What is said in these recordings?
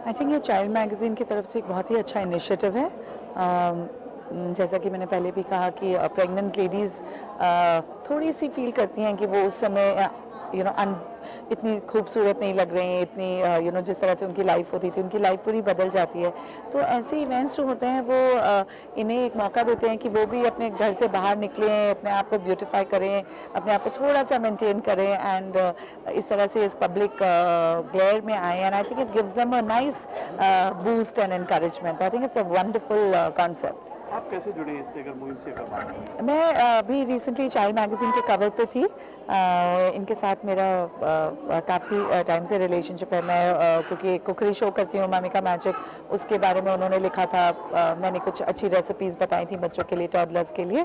आई think ये child magazine की तरफ से एक बहुत ही अच्छा इनिशिएटिव है। जैसा कि मैंने पहले भी कहा कि प्रेग्नेंट लेडीज़ थोड़ी सी फील करती हैं कि वो उस समय इतनी खूबसूरत नहीं लग रही हैं, इतनी जिस तरह से उनकी लाइफ होती थी, उनकी लाइफ पूरी बदल जाती है। तो ऐसे इवेंट्स जो होते हैं वो इन्हें एक मौका देते हैं कि वो भी अपने घर से बाहर निकलें, अपने आप को ब्यूटिफाई करें, अपने आप को थोड़ा सा मेंटेन करें एंड इस तरह से इस पब्लिक ग्लेयर में आए। And I think it gives them a nice boost and encouragement. I think it's a wonderful concept. आप कैसे जुड़े इससे, अगर मुहिम से कर? मैं अभी रिसेंटली चाइल्ड मैगज़ीन के कवर पे थी। इनके साथ मेरा काफ़ी टाइम से रिलेशनशिप है। मैं क्योंकि कुकरी शो करती हूँ मामिका मैजिक, उसके बारे में उन्होंने लिखा था। मैंने कुछ अच्छी रेसिपीज़ बताई थी बच्चों के लिए, टॉडलर्स के लिए।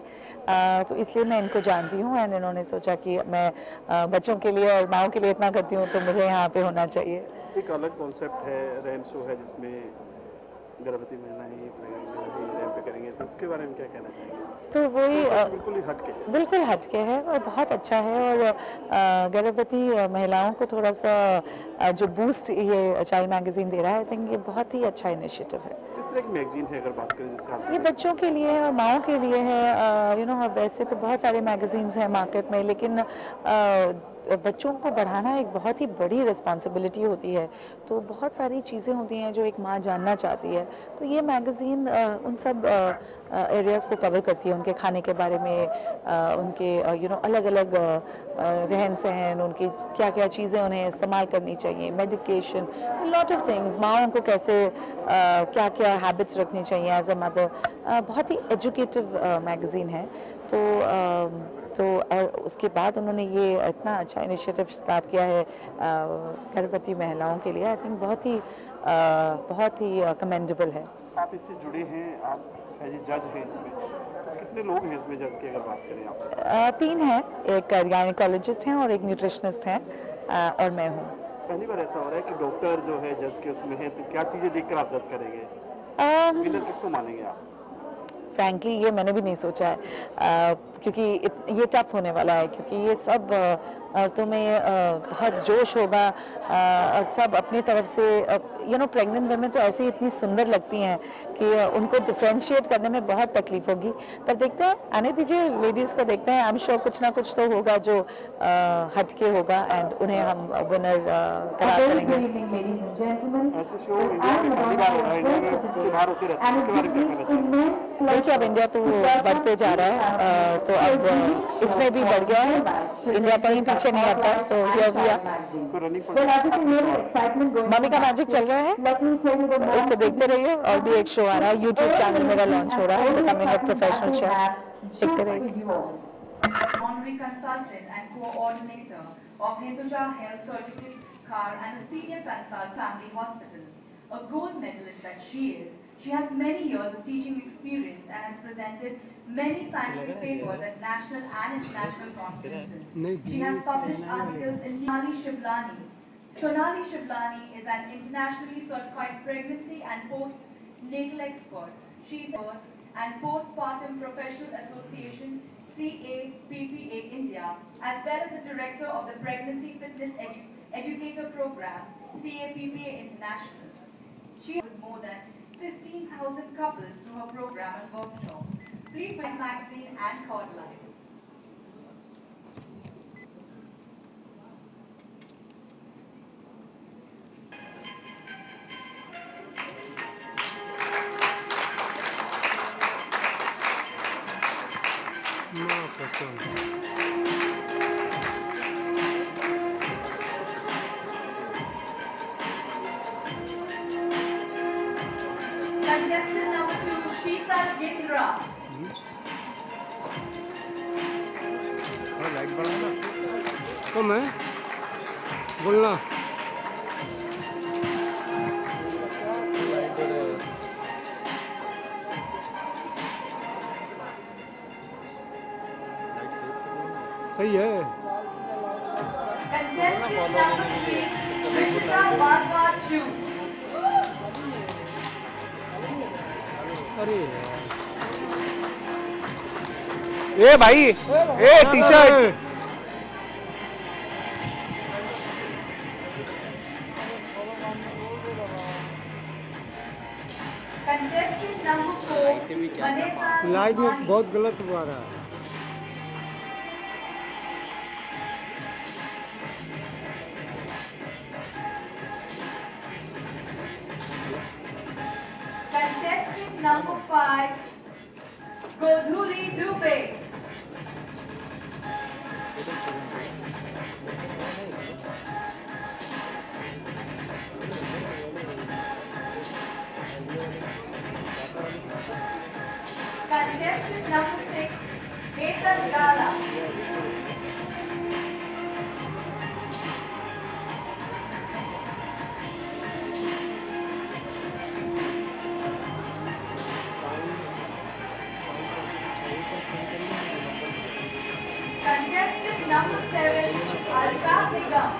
तो इसलिए मैं इनको जानती हूँ एंड इन्होंने सोचा कि मैं बच्चों के लिए और माँओं के लिए इतना करती हूँ तो मुझे यहाँ पे होना चाहिए। एक अलग कॉन्सेप्ट है, रैन शो है जिसमें गर्भवती महिलाएं रैन पे करेंगे, तो उसके बारे में क्या कहना चाहेंगे? तो वही बिल्कुल ही हटके है और बहुत अच्छा है। और गर्भवती महिलाओं को थोड़ा सा जो बूस्ट ये चाइल्ड मैगज़ीन दे रहा है, आई थिंक ये बहुत ही अच्छा इनिशिएटिव है। इस तरह की मैगजीन है, अगर बात करें जैसे ये बच्चों के लिए है और माँओं के लिए है। वैसे तो बहुत सारे मैगज़ीन्स हैं मार्केट में, लेकिन बच्चों को बढ़ाना एक बहुत ही बड़ी रिस्पॉन्सिबिलिटी होती है। तो बहुत सारी चीज़ें होती हैं जो एक माँ जानना चाहती है। तो ये मैगज़ीन उन सब एरियाज़ को कवर करती है, उनके खाने के बारे में, उनके अलग अलग रहन सहन, उनकी क्या क्या चीज़ें उन्हें इस्तेमाल करनी चाहिए, मेडिकेशन, लॉट ऑफ थिंग्स, माँओं को कैसे क्या क्या हैबिट्स रखनी चाहिए एज अ मदर। बहुत ही एजुकेटिव मैगज़ीन है। तो और उसके बाद उन्होंने ये इतना अच्छा इनिशिएटिव स्टार्ट किया है गर्भवती महिलाओं के लिए। आई थिंक बहुत ही कमेंडेबल है। आप इससे जुड़े हैं, आप एज ए जज हैं इसमें, कितने लोग हैं इसमें जज की अगर बात करें आप? 3 हैं, एक गायनेकोलॉजिस्ट हैं और एक न्यूट्रिशनिस्ट हैं और मैं हूँ। पहली बार ऐसा हो रहा है कि डॉक्टर जो है जज के उसमें है, तो क्या चीज़ें देखकर आप जज करेंगे? विनर किसको मानेंगे आप? फ्रैंकली ये मैंने भी नहीं सोचा है, क्योंकि ये टफ होने वाला है, क्योंकि ये सब औरतों में बहुत जोश होगा और सब अपनी तरफ से प्रेग्नेंट वुमेन तो ऐसे ही इतनी सुंदर लगती हैं कि उनको डिफ्रेंशिएट करने में बहुत तकलीफ होगी। पर देखते हैं, आने दीजिए, लेडीज़ को देखते हैं। आई एम श्योर कुछ ना कुछ तो होगा जो हटके होगा एंड उन्हें हम विनर करार करेंगे। देखिए अब इंडिया तो बढ़ते जा रहा है, तो अब इसमें भी बढ़ गया है, इंडिया कहीं पीछे नहीं आता। तो मामिका मैजिक चल रहा है, उसको देखते रहिए। और भी एक शो आ रहा है, यूट्यूब चैनल मेरा लॉन्च हो रहा है, बिकमिंग अ प्रोफेशनल शेफ। देखते रहिए। Honorary consultant and coordinator of Hinduja Health Surgical Car and a senior consult Family Hospital. A gold medalist that she is, she has many years of teaching experience and has presented many scientific papers at national and international conferences. She has published articles in Sonali Shivlani. Sonali Shivlani is an internationally certified pregnancy and post-natal expert. She is and Postpartum Professional Association CAPPA India, as well as the director of the Pregnancy Fitness Educator Program CAPPA International. She has with more than 15,000 couples through her program and workshops. Please buy magazine and Cord Life. Contestant number 2, Sheetal Gindra. Light बढ़ाना तो मैं बोलना सही है। Contestant number 3, Rishita Barbachu. अरे ए भाई, A T shirt Contestant number 4, Vanessa light में Tumani. बहुत गलत हुआ रहा है। Contestant number 5, Godhuli Dubey. Contestant number 6, Hetal Gala. Contestant number 7, Alka Nigam.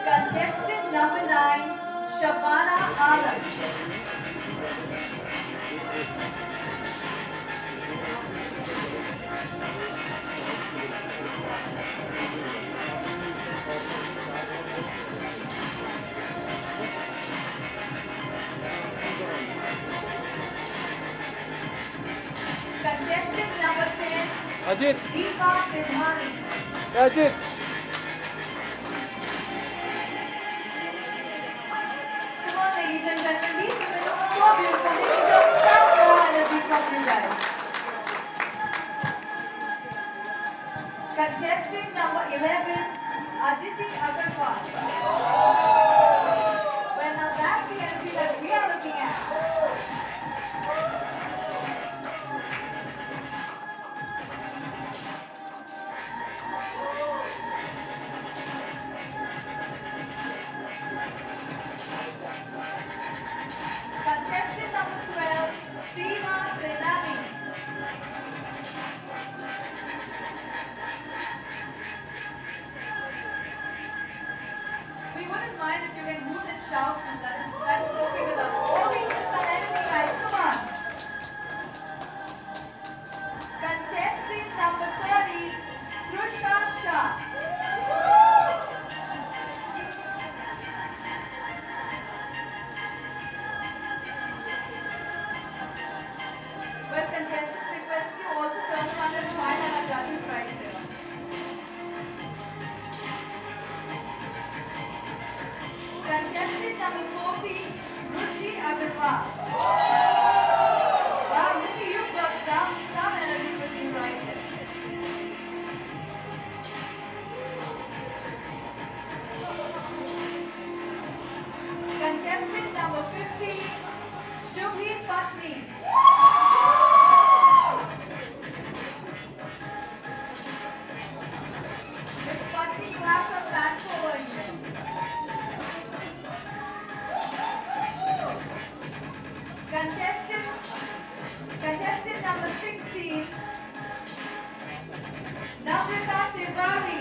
Contestant number 9, Shabana Alam. Contestant number 10, Ajit Deepa Sidhani. Ajit Come on, ladies and gentlemen, these women look so beautiful. They deserve some more energy from you guys. Contestant number 11, Aditi Agarwal. Well, now that's the energy that we are looking at. Contestant number 12, Seema Senani. We wouldn't mind if you can hoot and shout, and that is okay with us. All we need is some energy, guys. Come on. Contestant number 30, Trusha Shah. Well, contestants, request you also turn around and smile at our judges right here. Contestant number 40, Ruchi Agarwal. Wow, Ruchi, you've got some energy with you right here. Contestant number 50, Shubhi Patni. Miss Patni, you have some fans following you. Contestant number 16, Namrata Tiwari.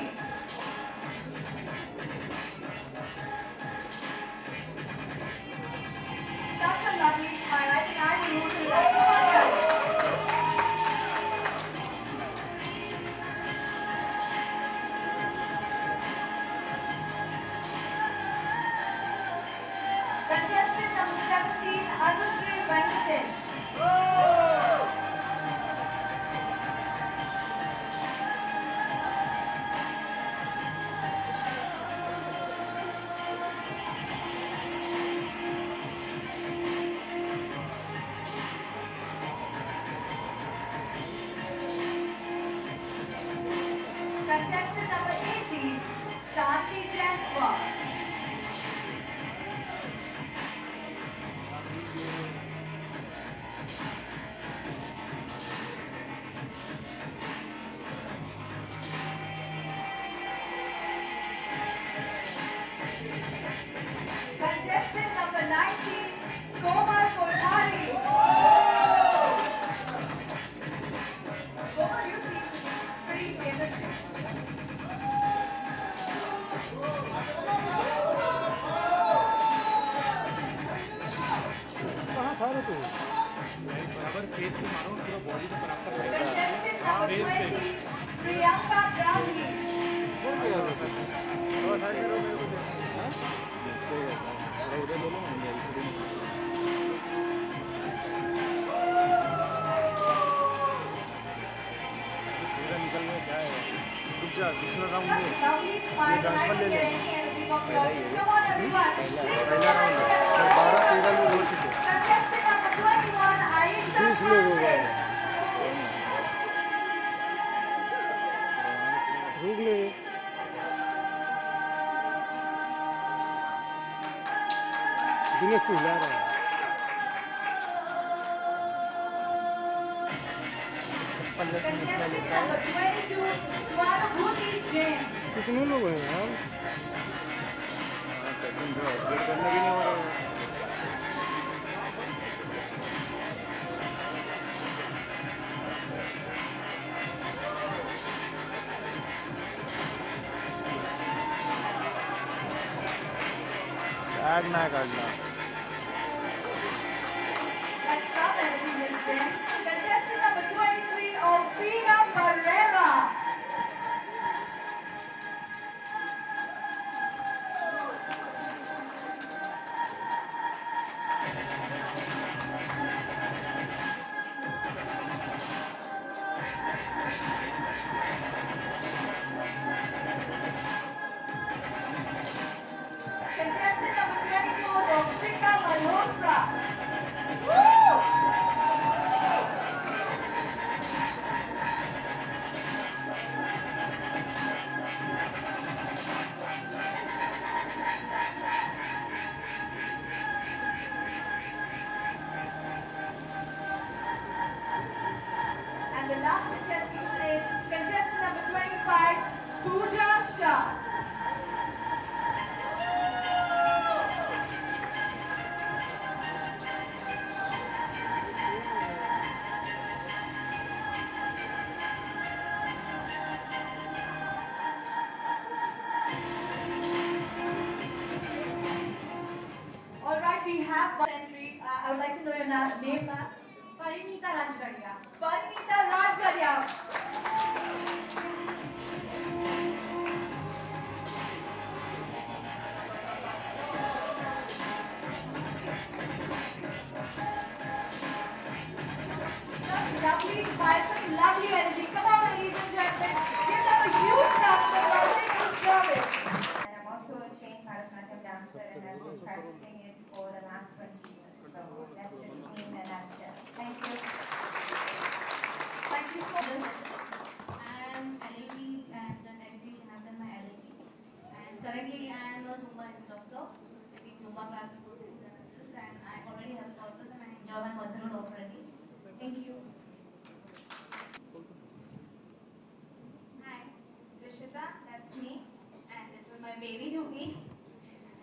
Such a lovely smile. I think I will root for that. Come on, guys. Contestant number 17, Anushri Venkatesh. Contestant number 18, Sachi Jaiswal. Contestant number 19, Komal Kothari. Komal, you seem pretty famous. number 20, Priyanka Gandhi. Lovely smile, I don't get any energy from your lips. Come on everyone, please put your hands together. Contestant number 21, Aisha Khanse. Dinesh तू हिला रहा है Contestant number 22, Swanubhuti Jain. कितने लोग हैं यार tag ना करना That's some energy, Miss Jain. Contestant number 23, Alfina Barrera. Contestant number 24, Dakshika Malhotra. Woo! And the last contestant today is contestant number 25, Pooja Shah. All right, we have one entry. I would like to know your name, ma'am. Parinita Rajgaria. Parinita Rajgaria. Such lovely smile, such lovely energy. Come on, ladies and gentlemen, give them a huge round of applause. They deserve it. And I'm also a trained Bharatanatyam dancer and I've been practicing it for the last 20 years. So that's just me in a nutshell. Thank you. Thank you so much. I'm LLB and done education. I've done my LLB. And currently I am a Zumba instructor. Taking Zumba classes for kids and adults. And I already have a daughter and I enjoy my motherhood already. Thank you. Hi, Rishita, that's me. And this is my baby Ruby.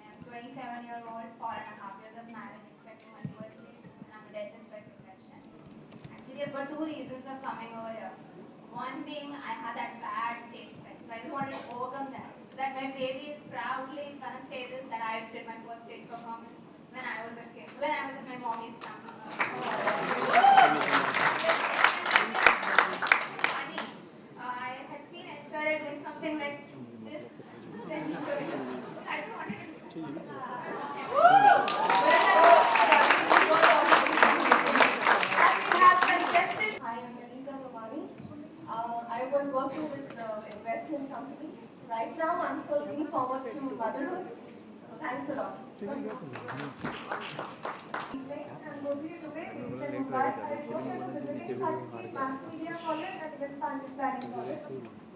I'm 27-year-old, 4.5 years of marriage, expecting my first kid. And I'm a dentist by profession. Actually, I've got two reasons of coming over here. One being I had that bad stage fright. So I just wanted to overcome that. So that my baby is proudly gonna say this that I did my first stage performance when I was a kid, when I was in my mommy's family. Funny. I had seen Aishwarya doing something like this. Then I just wanted to. And we have contestant. Hi, I'm Elisa Romani. I was working with the investment company. Right now, I'm still looking forward to motherhood. So thanks a lot. I'm working here today based in Mumbai. I work as a visiting faculty, mass media college, and even planning college.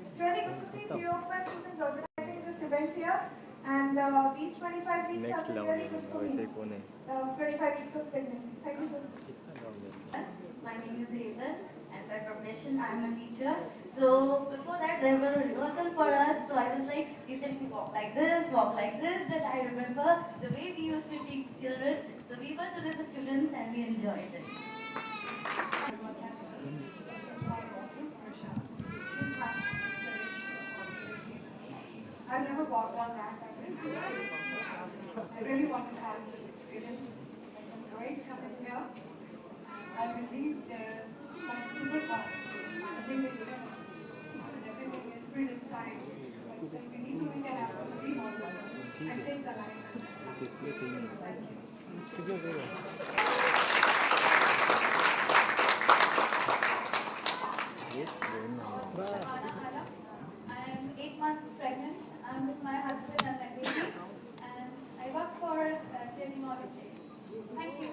It's really good to see few of my students organizing this event here. And these 25 weeks have been really good for me. 25 weeks of pregnancy. Thank you so much. My name is Haven, and by profession I'm a teacher. So before that there were a rehearsal for us. So I was like, he said walk like this, walk like this. Then I remember the way we used to teach children. So we were with the students and we enjoyed it. I've never walked on that. I really wanted to have this experience. It's been great coming here. I believe there is some superpower managing the universe. And everything is predestined. But still, we need to make an effort to be positive and take the life. Thank you. Anna, I am 8 months pregnant. I'm with my husband and my baby, and I work for JP Morgan Chase. Thank you.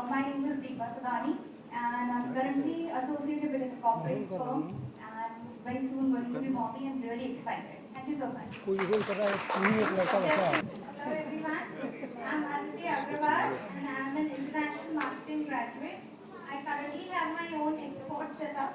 My name is Deepa Sadani, and I'm currently associated with a corporate firm, and very soon going to be mommy. I'm really excited. Thank you so much. Hello everyone, I'm Aditi Agrawal and I'm an international marketing graduate. I currently have my own export setup.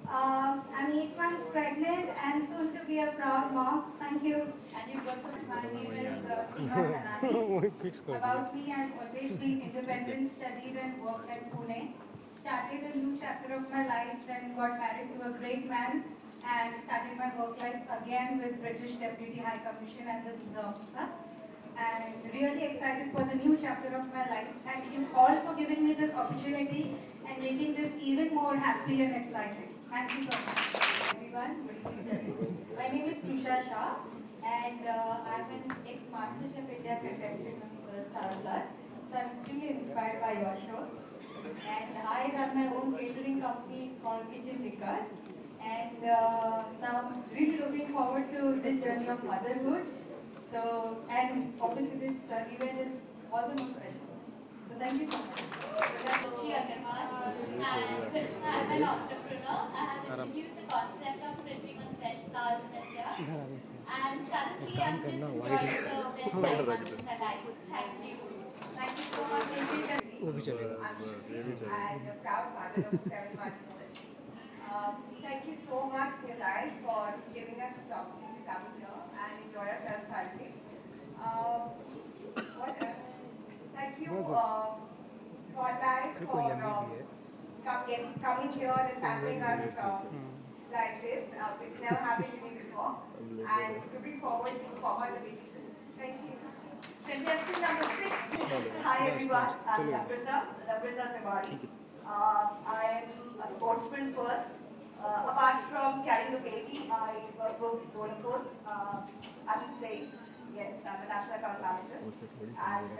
I'm 8 months pregnant and soon to be a proud mom. Thank you. And you've got some. My name is Seema Sanani. About me, I've always been independent, studied and worked at Pune. Started a new chapter of my life, then got married to a great man and started my work life again with British Deputy High Commission as a visa officer. And really excited for the new chapter of my life. Thank you all for giving me this opportunity and making this even more happy and exciting. Thank you so much. Everyone, good evening, judges. My name is Trusha Shah, and I'm an ex-MasterChef India contestant on Star Plus. So I'm extremely inspired by your show. And I run my own catering company. It's called Kitchen Vikas. And now I'm really looking forward to this journey of motherhood. So, and obviously this event is all the more special. So thank you so much. Ruchi Agarwal, and I'm an entrepreneur. I have introduced the concept of printing on fresh flowers in India. And currently I'm just enjoying the best 9 months of my life. Thank you. Thank you so much, Rishika. I'm Shri, and a proud mother of 7-month-old. Thank you so much, dear life, for giving us this opportunity to come here and enjoy ourselves thoroughly. What else? Thank you, God Life, for coming here and pampering us like this. It's never happened to me before, and looking forward to forward the baby soon. Thank you. Contestant number 6. Hi everyone, I'm Labrita Tiwari. I am a sportsman first. Apart from carrying a baby, I work for Vodafone. I'm in sales. Yes, I'm a national account manager. And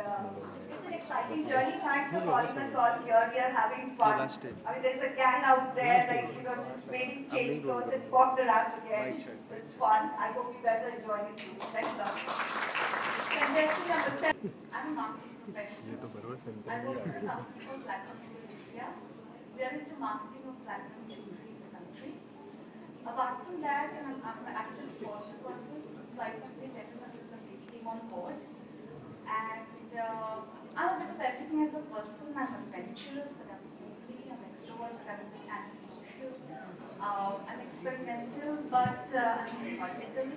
it's an exciting journey. Thanks for calling us all here. We are having fun. I mean, there's a gang out there, like, just waiting to change clothes and walk the ramp again. So it's fun. I hope you guys are enjoying it too. Thanks a lot. Contestant number 7. I'm a marketing professional. I work for a company called Platinum Jewelry India. We are into marketing of platinum jewelry in the country. Apart from that, I'm an active sports person. So I used to play tennis until the baby came on board. And I'm a bit of everything as a person. I'm adventurous, but I'm homely. I'm extrovert, but I'm a bit antisocial. I'm experimental, but I'm methodical.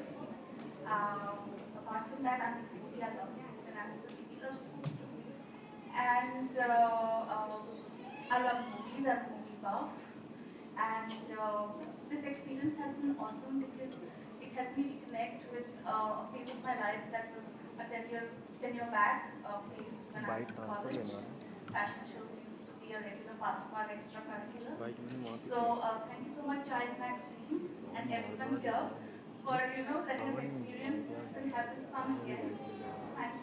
Apart from that, I'm a foodie. I love food, and I'm the baby loves food too. And I love movies. I'm a movie buff. And this experience has been awesome because it helped me reconnect with a phase of my life that was a 10-year back phase when I was in college. Fashion shows used to be a regular part of our extracurriculars. So thank you so much, Child Magazine and everyone here for letting us experience this and have this fun again. Thank you.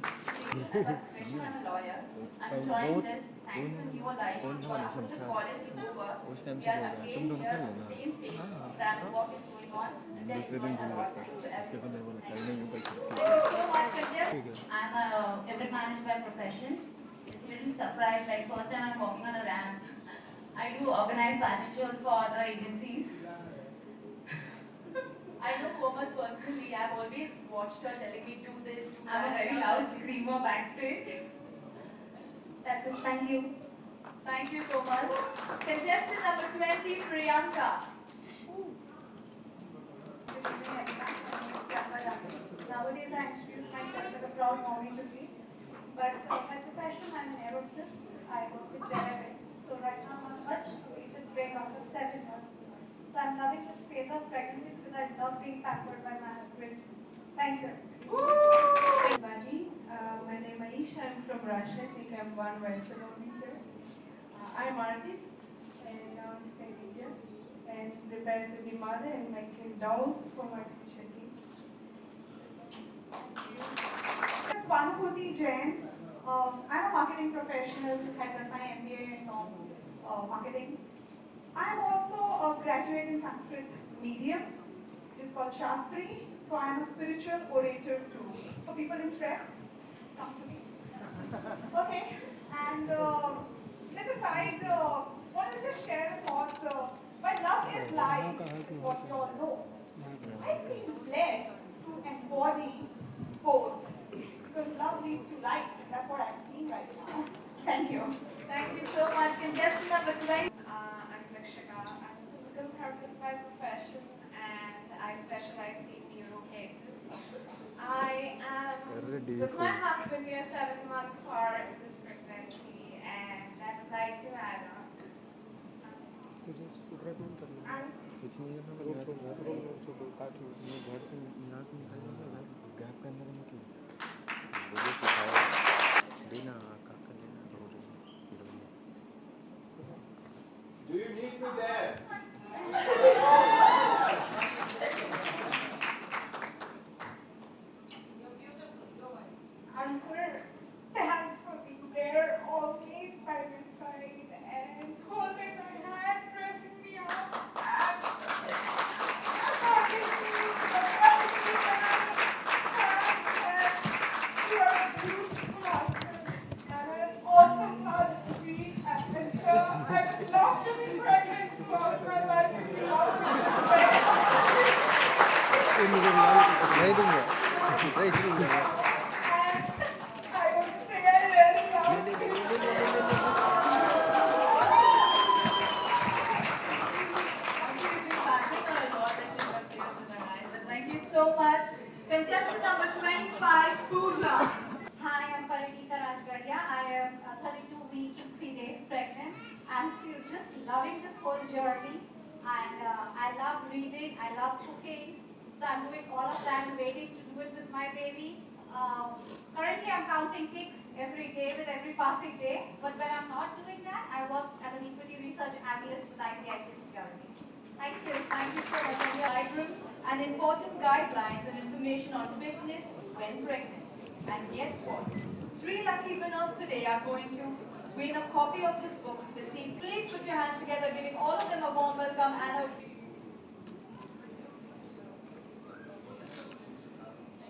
I'm a professional, I'm a lawyer. I'm enjoying this. Thanks to the new life. After the college is over, we are again here on the same stage. Ramp walk is going on. We are enjoying a lot. Thank you to everyone. Thank you so much, Kajal. I'm a event manager by profession. It's a little surprise. Like first time I'm walking on a ramp. I do organize fashion shows for other agencies. I know Komal personally. I've always watched her telling me do this, do that. I'm a very loud screamer backstage. That's it. Thank you. Thank you, Komal. Contestant number 20, Priyanka. Nowadays, I introduce myself as a proud mommy to be. But by profession, I'm an aerostess. I work with Jet Airways. So right now, I'm on a much awaited break after 7 years. So I'm loving this phase of pregnancy because I love being pampered by my husband. Thank you. Everybody, my name is Aisha. I'm from Russia. I think I'm one Western only here. I'm artist and now I stay in India and prepare to be mother and making dolls for my future kids. Swanubhuti Jain. I'm a marketing professional, had done my MBA in marketing. I'm also a graduate in Sanskrit medium, which is called Shastri. So I'm a spiritual orator too. For people in stress, come to me. Okay, and this aside, wanted to just share a thought. My love is life, is what you all know. I feel blessed to embody both, because love leads to life, and that's what I'm seeing right now. Thank you. Thank you so much. Contestant number 20. I'm Lakshika. I'm a physical therapist by profession and I specialize in neuro cases. I am with my husband. We are 7 months for this pregnancy and I would like to add on. कुछ नहीं है ना यहाँ से घर छोटो काट मैं घर से यहाँ से निकलने का गैप के अंदर में क्यों मुझे सिखाया देना काका देना road Do you need me there? Ankur, thanks for being there, always by my side and holding my hand, dressing me up and talking to me, massaging me around and you are a beautiful husband and I'm also proud to be and I would love to be pregnant throughout my life if you love me this way. नहीं दूँगा नहीं दूँगा I want to say I really love you. Thank you so much. Contestant number 25, Pooja. Hi, I'm Parinita Rajgardia. I am 32 weeks and 3 days pregnant. I'm still just loving this whole journey and I love reading, I love cooking. So I'm doing all of that and waiting to do it with my baby. Currently I'm counting kicks every day with every passing day. But when I'm not doing that, I work as an equity research analyst with ICICI Securities. Thank you. Thank you so much. And your diagrams and important guidelines and information on fitness when pregnant. And guess what? 3 lucky winners today are going to win a copy of this book this evening. Please put your hands together, giving all of them a warm welcome and a...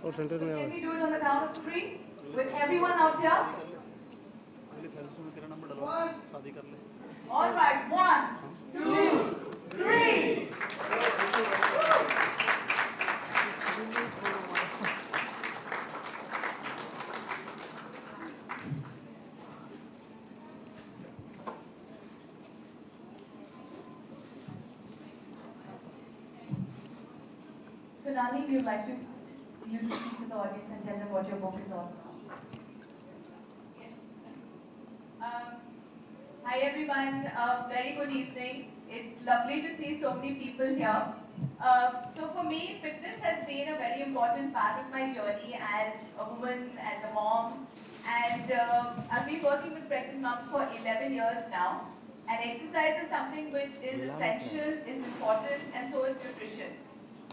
और centre So में can we do it on the count of 3 with everyone out here? All right, 1, 2, 3. So Nani, we would like you to speak to the audience and tell them what your book is all about. Yes. Hi everyone, very good evening. It's lovely to see so many people here. So for me, fitness has been a very important part of my journey as a woman, as a mom. And I've been working with pregnant moms for 11 years now. And exercise is something which is essential, is important, and so is nutrition.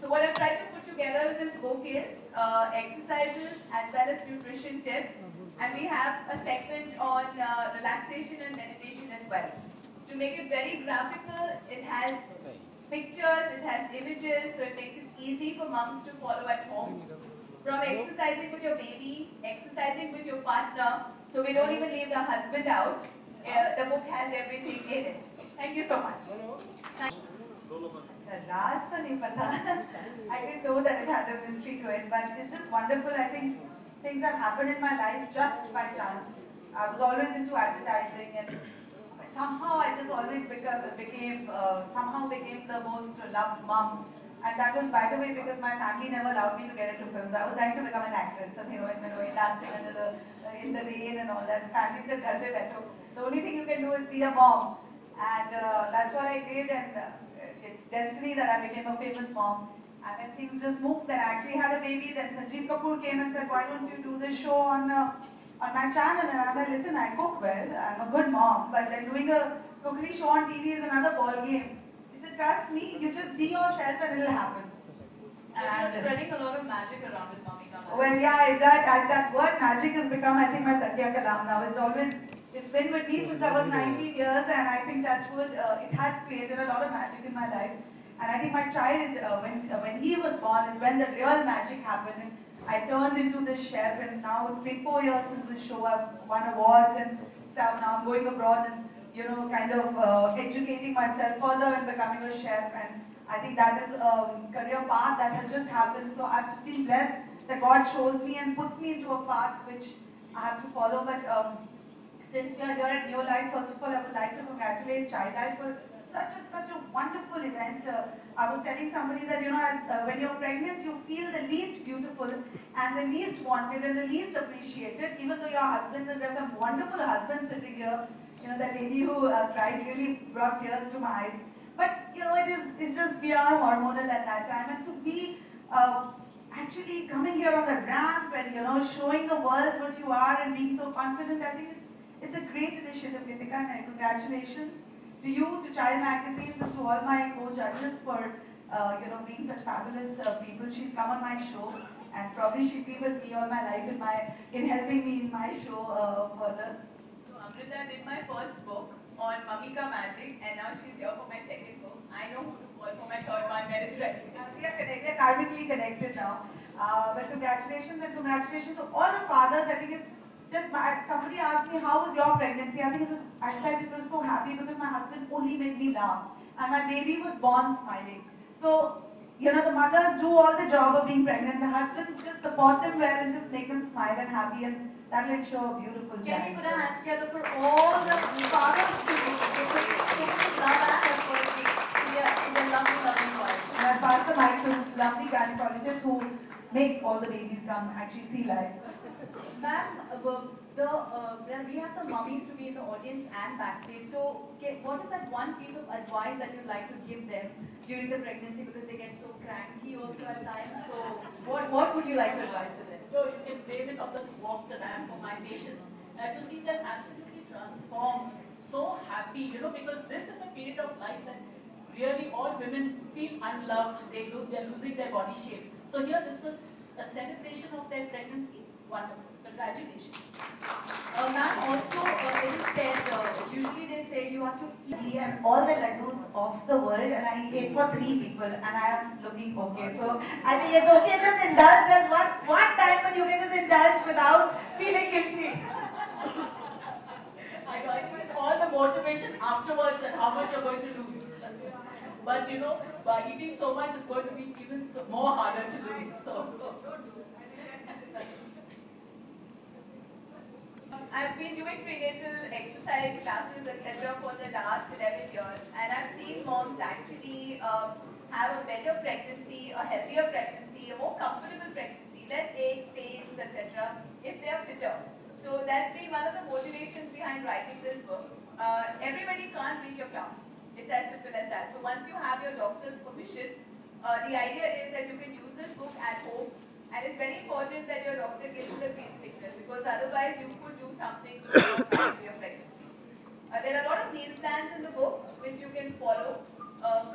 So what I've tried to put together in this book is exercises as well as nutrition tips. And we have a segment on relaxation and meditation as well. So to make it very graphical, it has pictures, it has images, so it makes it easy for moms to follow at home. From exercising with your baby, exercising with your partner, so we don't even leave the husband out. The book has everything in it. Thank you so much. Raz to nahi pata. I didn't know that it had a mystery to it, but it's just wonderful. I think things have happened in my life just by chance. I was always into advertising, and somehow I just always became the most loved mom. And that was, by the way, because my family never allowed me to get into films. I was trying to become an actress, a heroine, dancing under in the rain and all that. Family said, "Ghar pe baitho." The only thing you can do is be a mom, and that's what I did. And it's destiny that I became a famous mom. And then things just moved. Then I actually had a baby. Then Sanjeev Kapoor came and said, "Why don't you do this show on on my channel and I'm like, listen, I cook well, I'm a good mom, but then doing a cookery show on TV is another ball game. He said, trust me, you just be yourself and it'll happen. And you're spreading a lot of magic around with Mamika Magic. Well, yeah, that word magic has become, I think, my Takia Kalam now. It's been with me since I was 19 years, and I think Touchwood, it has created a lot of magic in my life. And I think my child, when he was born, is when the real magic happened. And I turned into this chef, and now it's been 4 years since the show. I've won awards and stuff. Now I'm going abroad and, you know, kind of educating myself further and becoming a chef. And I think that is a career path that has just happened. So I've just been blessed that God shows me and puts me into a path which I have to follow. But since we are here at Neo Life, first of all, I would like to congratulate Child Life for such a wonderful event. I was telling somebody that, you know, as when you're pregnant, you feel the least beautiful and the least wanted and the least appreciated, even though your husbands, and there's some wonderful husbands sitting here. You know, that lady who cried really brought tears to my eyes. But, you know, it's just, we are hormonal at that time, and to be actually coming here on the ramp and, you know, showing the world what you are and being so confident, I think it's a great initiative, Nitika, and congratulations to you, to Child Magazines, and to all my co-judges for, you know, being such fabulous people. She's come on my show, and probably she'll be with me all my life in helping me in my show further. So Amrita did my first book on Mamika Magic, and now she's here for my second book. I know who to call for my third one when it's ready. We are karmically connected now. But congratulations, and congratulations to all the fathers. I think it's just, somebody asked me, how was your pregnancy? I said it was so happy because my husband only made me laugh. And my baby was born smiling. So, you know, the mothers do all the job of being pregnant. The husbands just support them well and just make them smile and happy, and that will ensure a beautiful child. Can we put our hands together for all the fathers to do? They put so much love and effort in their lovely, lovely wives. And I pass the mic to this lovely gynecologist who makes all the babies come actually see life. Ma'am, we have some mummies to be in the audience and backstage. So, what is that one piece of advice that you'd like to give them during the pregnancy, because they get so cranky also at times? So, what would you like to advise to them? No, you can blame it on this walk the ramp for my patients. To see them absolutely transformed, so happy, you know, because this is a period of life that really all women feel unloved. They're losing their body shape. So here, this was a celebration of their pregnancy. Wonderful. Congratulations. Ma'am, also it is said, usually they say you have to He and all the laddus of the world, and I ate for 3 people, and I am looking okay. So I think it's okay, just indulge. There's one time when you can just indulge without feeling guilty. I know, I think it's all the motivation afterwards and how much you're going to lose. But you know, by eating so much, it's going to be even more harder to lose. So don't do that. I've been doing prenatal exercise classes, etc. for the last 11 years, and I've seen moms actually have a better pregnancy, a healthier pregnancy, a more comfortable pregnancy, less aches, pains, etc. if they are fitter. So that's been one of the motivations behind writing this book. Everybody can't reach a class. It's as simple as that. So once you have your doctor's permission, the idea is that you can use this book at home. And it's very important that your doctor gives you the green signal, because otherwise you could do something to your pregnancy. There are a lot of meal plans in the book which you can follow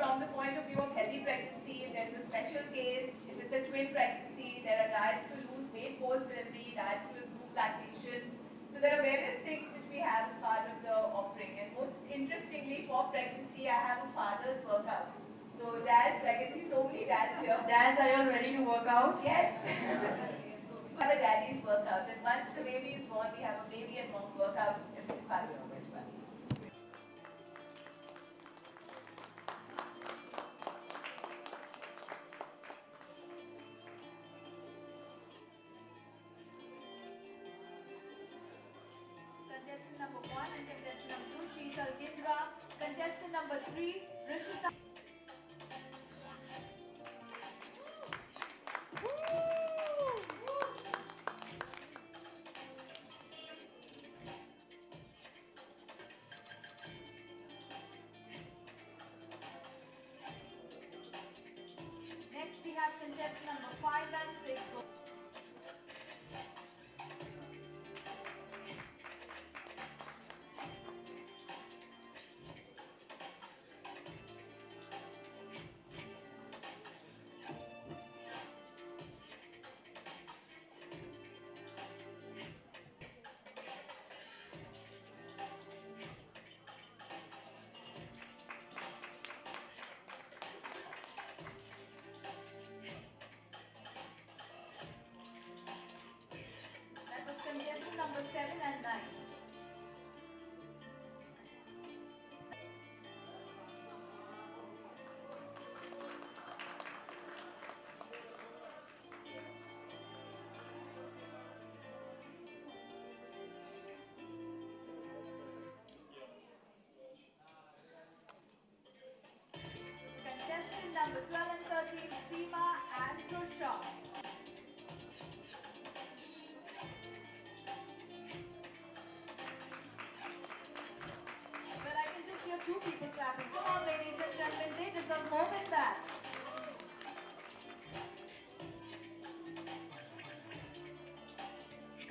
from the point of view of healthy pregnancy. If there's a special case, if it's a twin pregnancy, there are diets to lose weight post-delivery, diets to improve lactation. So there are various things which we have as part of the offering. And most interestingly, for pregnancy, I have a father's workout. So dads, I can see so many dads here. Dads, are you ready to work out? Yes. We have a daddy's workout, and once the baby is born, we have a baby and mom workout, which is part of it as well. Contestant number 1 and contestant number 2, Sheetal Gindra. Contestant number 3, Rishita. Next we have contestant number 5 and 6.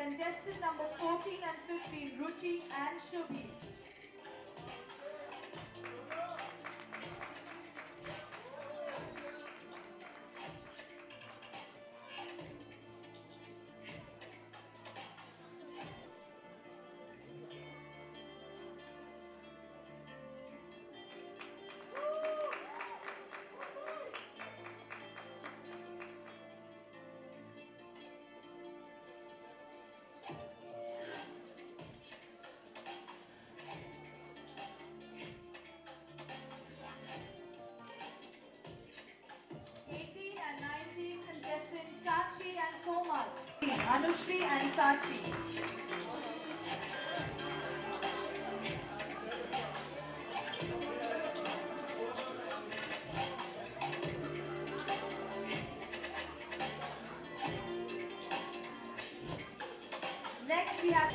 Contestant number 14 and 15, Ruchi and Shubhi. Sachi and Komal. Anushri and Sachi. Next we have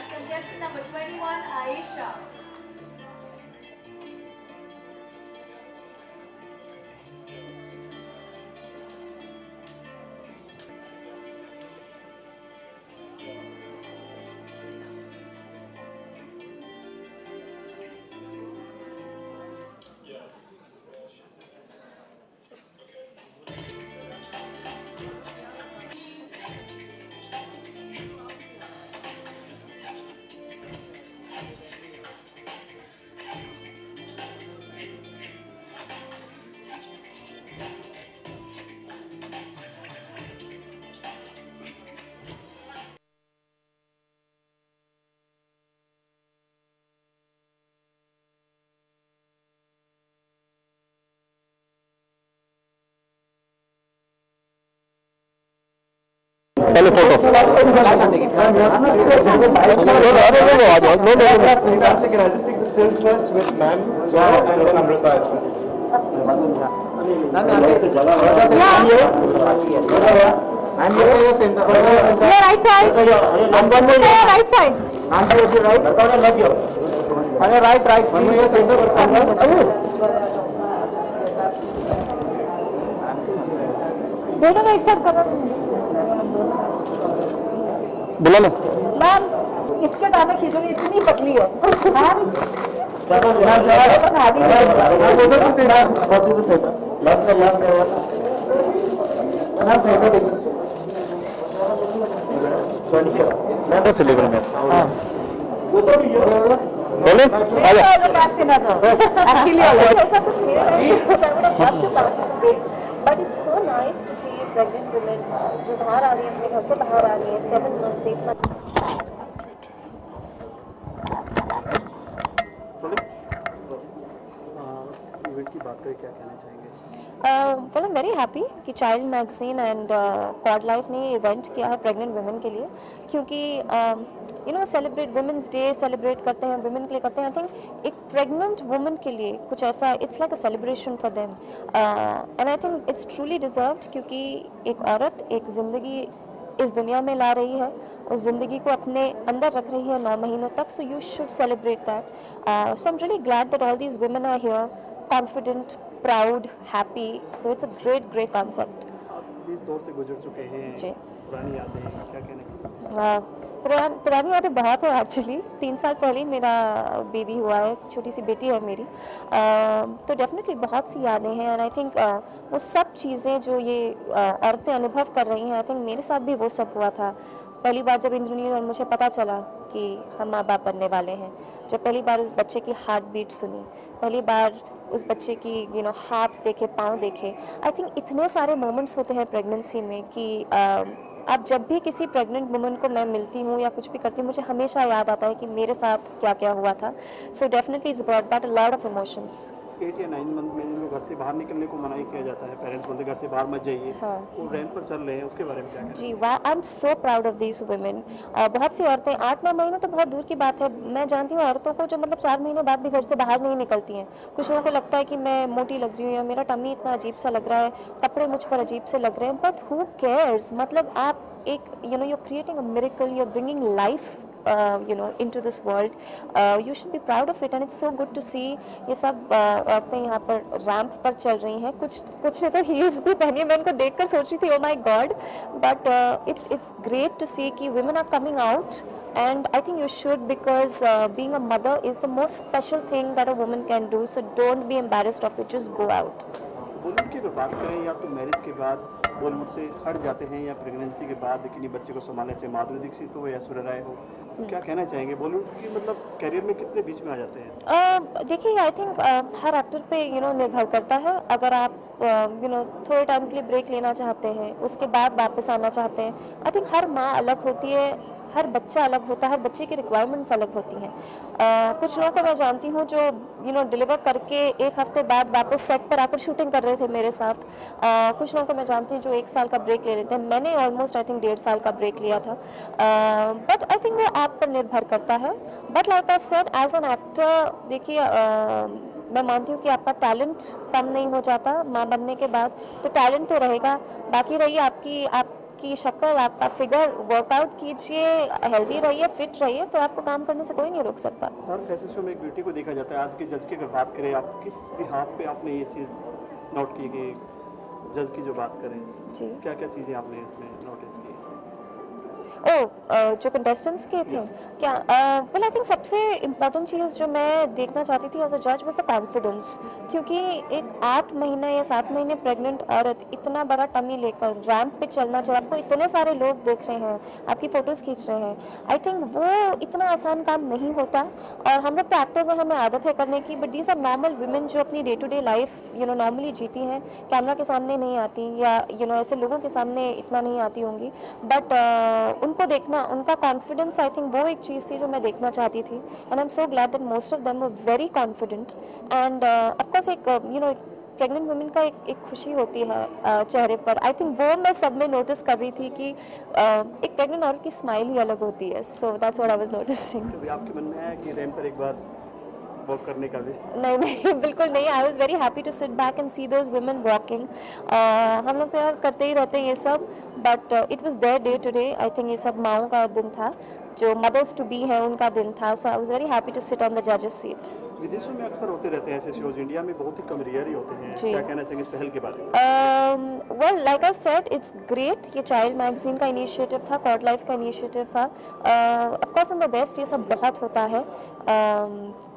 contestant number 21, Aisha. पहले photo दोनों एक साथ करो बोला ना ma'am. इसके दाने खींचोगे इतनी पतली है बोले ऐसा कुछ but it's so nice to see pregnant women जो बाहर आ रही है, अपने घर से बाहर आ रही है 7 months 8 months। इवेंट की बात करें, क्या कहना चाहेंगे? well, I'm very happy कि child magazine and quad life ने इवेंट किया है प्रेग्नेंट वुमेन के लिए, क्योंकि you know celebrate women's day celebrate करते हैं, वुमेन के लिए करते हैं। आई थिंक एक प्रेग्नेंट वुमेन के लिए कुछ ऐसा, it's like a celebration for them and I think it's truly deserved, क्योंकि एक औरत एक ज़िंदगी इस दुनिया में ला रही है, उस ज़िंदगी को अपने अंदर रख रही है 9 महीनों तक, so you should celebrate that. So I am really glad that all these women are here confident, proud, happy, so it's a great concept. इस दौर से गुजर चुके हैं जी, पुरानी यादें क्या कहने? पुरानी यादें बहुत है एक्चुअली। 3 साल पहले ही मेरा बेबी हुआ है, छोटी सी बेटी है मेरी, तो डेफिनेटली बहुत सी यादें हैं एंड आई थिंक वो सब चीज़ें जो ये औरतें अनुभव कर रही हैं, आई थिंक मेरे साथ भी वो सब हुआ था। पहली बार जब इंद्रनील और मुझे पता चला कि हम माँ बाप बनने वाले हैं, जब पहली बार उस बच्चे की हार्ट बीट सुनी, पहली बार उस बच्चे की हाथ देखे, पाँव देखे, आई थिंक इतने सारे मोमेंट्स होते हैं प्रेगनेंसी में कि अब जब भी किसी प्रेग्नेंट वुमन को मैं मिलती हूँ या कुछ भी करती हूँ, मुझे हमेशा याद आता है कि मेरे साथ क्या क्या हुआ था। So definitely it's brought back a lot of emotions. 8 या 9 मंथ में जिनको घर से बाहर निकलने को मनाही किया जाता है, पेरेंट्स बोलते घर से बाहर मत जाइए, वो रैंप पर चल रहे हैं, उसके बारे में क्या कहें? जी वाह, I am so proud of these women. बहुत सी औरतें 8-9 महीने तो बहुत दूर की बात है, मैं जानती हूँ औरतों को जो मतलब 4 महीने बाद भी घर से बाहर नहीं निकलती हैं। कुछ लोगों को लगता है कि मैं मोटी लग रही हूँ या मेरा टमी इतना अजीब सा लग रहा है, कपड़े मुझ पर अजीब से लग रहे हैं, बट हु केयर्स। मतलब आप एक you know, you are creating a miracle, you are bringing life into this world. You should be proud of it and it's so good to see ये सब औरतें यहाँ पर रैंप पर चल रही हैं। कुछ ने तो हील्स भी पहनी है, मैं इनको देखकर सोच रही थी oh my God, but it's great to see कि women are coming out and I think you should, because being a mother is the most special thing that a woman can do, so don't be embarrassed of it, just go out. Bollywood की अगर बात करें या तो marriage के बाद बॉलीवुड से हट जाते हैं या प्रेगनेंसी के बाद किन्हीं बच्चे को संभालना, चाहे माधुरी दीक्षित हो या सूर्य राय हो, तो क्या कहना चाहेंगे बॉलीवुड की मतलब करियर में कितने बीच में आ जाते हैं? देखिए आई थिंक हर एक्टर पे निर्भर करता है। अगर आप थोड़े टाइम के लिए ब्रेक लेना चाहते हैं, उसके बाद वापस आना चाहते हैं, आई थिंक हर माँ अलग होती है, हर बच्चा अलग होता है, हर बच्चे की रिक्वायरमेंट्स अलग होती हैं। कुछ लोगों को मैं जानती हूँ जो डिलीवर करके 1 हफ्ते बाद वापस सेट पर आकर शूटिंग कर रहे थे मेरे साथ। कुछ लोगों को मैं जानती हूँ जो 1 साल का ब्रेक ले लेते हैं। मैंने ऑलमोस्ट आई थिंक 1.5 साल का ब्रेक लिया था, बट आई थिंक वो आप पर निर्भर करता है। But like I said, as an actor देखिए मैं मानती हूँ कि आपका टैलेंट कम नहीं हो जाता माँ बनने के बाद, तो टैलेंट तो रहेगा, बाकी रहिए आपकी शक्ल, आपका फिगर, वर्कआउट कीजिए, हेल्दी रहिए, फिट रहिए, तो आपको काम करने से कोई नहीं रोक सकता। हर फैशन शो में एक ब्यूटी को देखा जाता है। आज के जज की अगर बात करें, आप किस बिहाफ पे आपने ये चीज़ नोट की कि जज की जो बात करें जी, क्या क्या चीज़ें आपने इसमें नोटिस की? जो कंटेस्टेंट्स के थे क्या, वेल आई थिंक सबसे इम्पॉर्टेंट चीज़ जो मैं देखना चाहती थी एज अ जज वाज द कॉन्फिडेंस, क्योंकि एक 8 महीना या 7 महीने प्रेग्नेंट औरत इतना बड़ा टमी लेकर रैंप पे चलना, जब आपको इतने सारे लोग देख रहे हैं, आपकी फ़ोटोज़ खींच रहे हैं, आई थिंक वो इतना आसान काम नहीं होता। और हम लोग तो एक्टर्स हैं, हमें आदत है करने की, but these are normal women जो अपनी day to day life normally जीती हैं, कैमरा के सामने नहीं आती या ऐसे लोगों के सामने इतना नहीं आती होंगी, बट उनको देखना, उनका कॉन्फिडेंस, आई थिंक वो एक चीज़ थी जो मैं देखना चाहती थी। And I am so glad that most of them were very confident. And of course एक प्रेग्नेंट वुमेन का एक खुशी होती है चेहरे पर, आई थिंक वो मैं सब में नोटिस कर रही थी कि एक प्रेग्नेंट औरत की स्माइल ही अलग होती है। So that's what I was noticing. कभी आपके मन में आया कि रैंप पर एक बार वॉक करने का भी? नहीं बिल्कुल नहीं। I was very happy to sit back and see those women walking. हम लोग तो यार करते ही रहते हैं ये सब, but it was their day to day. I think ये सब माओं का दिन था, जो मदर्स टू बी है उनका दिन था। So I was very happy to sit on the जजेस सीट। विदेशों में अक्सर होते रहते हैं ऐसे शोज, इंडिया में बहुत ही कम रेयर ही होते हैं, क्या कहना चाहिए इस पहल के बारे में? Well like I said, it's great. ये चाइल्ड मैगजीन का इनिशिएटिव था, कॉर्ड लाइफ का इनिशिएटिव था। Of course in the west ये सब बहुत होता है,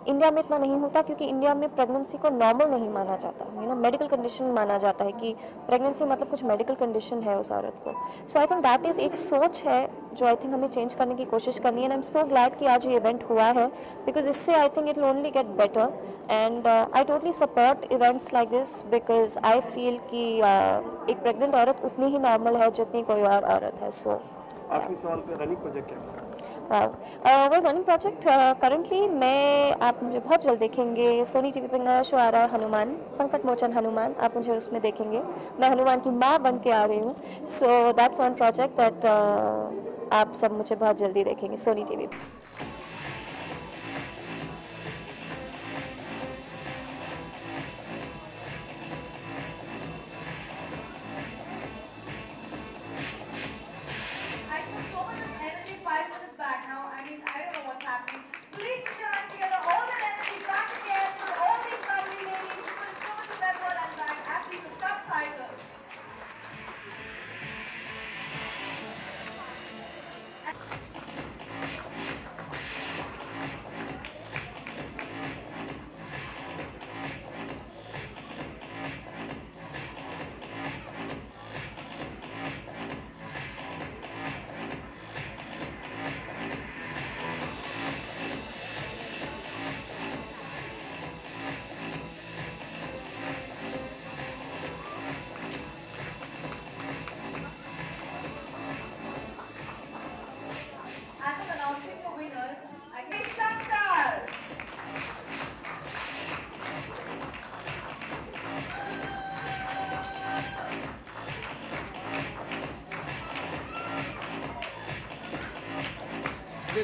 इंडिया में इतना नहीं होता, क्योंकि इंडिया में प्रेगनेंसी को नॉर्मल नहीं माना जाता, मेडिकल कंडीशन माना जाता है कि प्रेगनेंसी मतलब कुछ मेडिकल कंडीशन है उस औरत को। सो आई थिंक दैट इज़ एक सोच है जो आई थिंक हमें चेंज करने की कोशिश करनी है। And I am so glad कि आज ये इवेंट हुआ है, बिकॉज इससे I think it will only get better. And I totally support events like this, because I feel कि एक प्रेग्नेंट औरत उतनी ही नॉर्मल है जितनी कोई और औरत है। सो आखिरी सवाल पे, रनिंग प्रोजेक्ट क्या है? वो रनिंग प्रोजेक्ट करंटली आप मुझे बहुत जल्द देखेंगे। सोनी टीवी पे नया शो आ रहा है, हनुमान, संकट मोचन हनुमान, आप मुझे उसमें देखेंगे। मैं हनुमान की माँ बन के आ रही हूँ। So that's one project that आप सब मुझे बहुत जल्दी देखेंगे सोनी टीवी पे।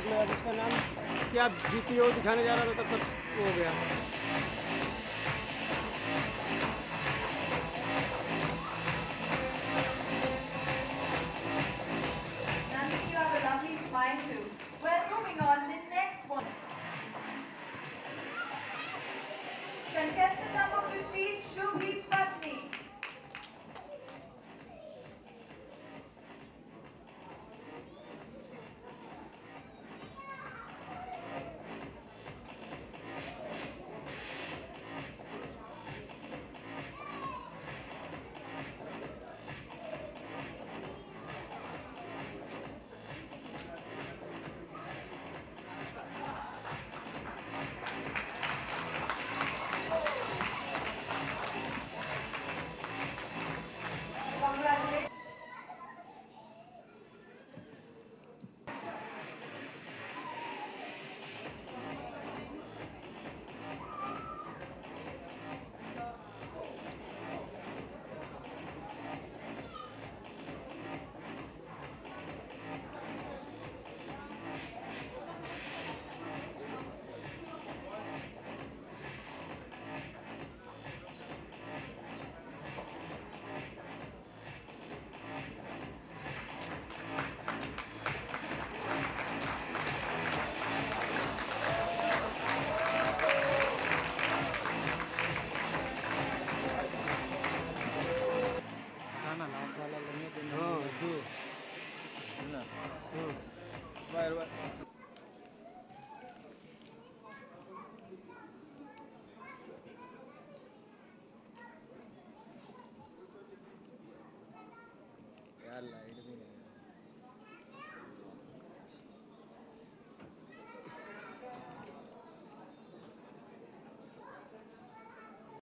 एक मैं अब उसका नाम क्या GPO दिखाने जा रहा था तब तक वो हो गया। Nandini, you have a lovely smile too. Well, moving on, the next one. Contestant number 15, Shubhi Patni. Congratulations. ना लास्ट वाला लगने देना। हाँ दो ना बार बार यार लाइट